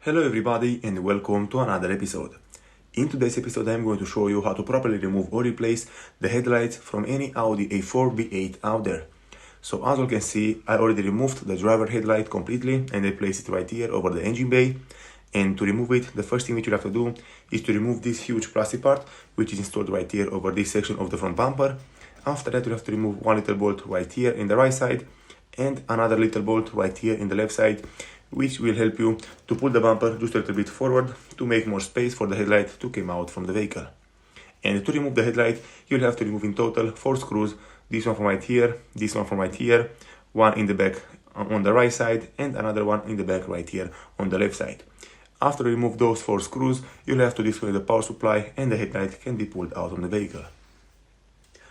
Hello everybody and welcome to another episode. In today's episode I'm going to show you how to properly remove or replace the headlights from any Audi A4 B8 out there. So as you can see, I already removed the driver headlight completely and I placed it right here over the engine bay. And to remove it, the first thing which you have to do is to remove this huge plastic part which is installed right here over this section of the front bumper. After that you have to remove one little bolt right here in the right side and another little bolt right here in the left side, which will help you to pull the bumper just a little bit forward to make more space for the headlight to come out from the vehicle. And to remove the headlight, you'll have to remove in total 4 screws, this one from right here, this one from right here, one in the back on the right side and another one in the back right here on the left side. After you remove those 4 screws, you'll have to disconnect the power supply and the headlight can be pulled out on the vehicle.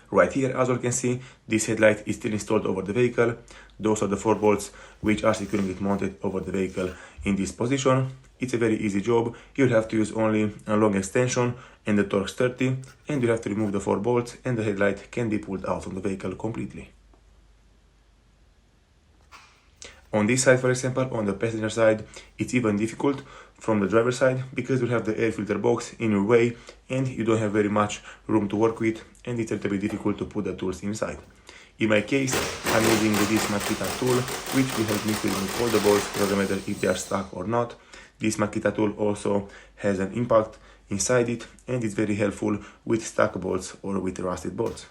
Right here, as you can see, this headlight is still installed over the vehicle. Those are the 4 bolts which are securing it mounted over the vehicle in this position. It's a very easy job. You'll have to use only a long extension and the Torx 30, and you have to remove the 4 bolts and the headlight can be pulled out from the vehicle completely. On this side, for example, on the passenger side, it's even difficult from the driver's side because you have the air filter box in your way and you don't have very much room to work with, and it's a little bit difficult to put the tools inside. In my case, I'm using this Makita tool, which will help me to remove all the bolts, doesn't matter if they are stuck or not. This Makita tool also has an impact inside it and it's very helpful with stuck bolts or with rusted bolts.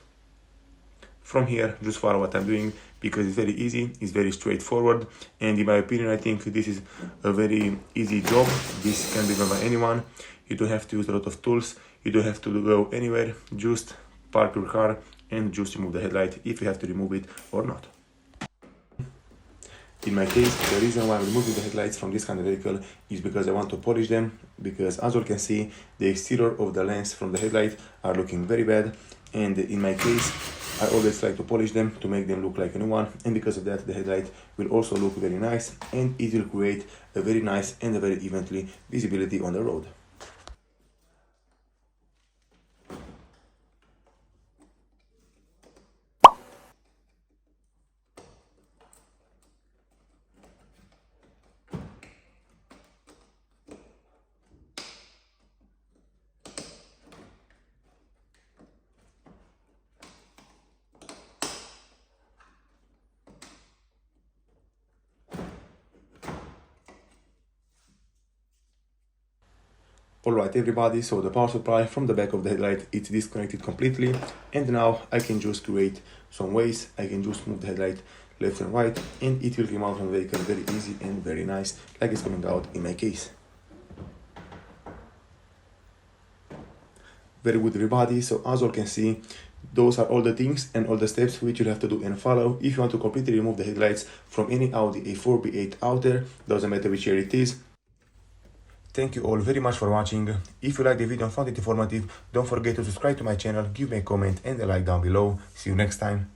From here, just follow what I'm doing because it's very easy, it's very straightforward, and in my opinion, I think this is a very easy job. This can be done by anyone. You don't have to use a lot of tools, you don't have to go anywhere, just park your car and just remove the headlight if you have to remove it or not. In my case, the reason why I'm removing the headlights from this kind of vehicle is because I want to polish them, because as you can see, the exterior of the lens from the headlight are looking very bad, and in my case, I always like to polish them to make them look like a new one, and because of that the headlight will also look very nice and it will create a very nice and a very evenly visibility on the road. Alright everybody, so the power supply from the back of the headlight is disconnected completely, and now I can just create some ways. I can just move the headlight left and right and it will come out from the vehicle very easy and very nice, like it's coming out in my case. Very good everybody, so as you can see, those are all the things and all the steps which you have to do and follow if you want to completely remove the headlights from any Audi A4 B8 out there, doesn't matter which year it is. Thank you all very much for watching. If you liked the video and found it informative, don't forget to subscribe to my channel, give me a comment and a like down below. See you next time.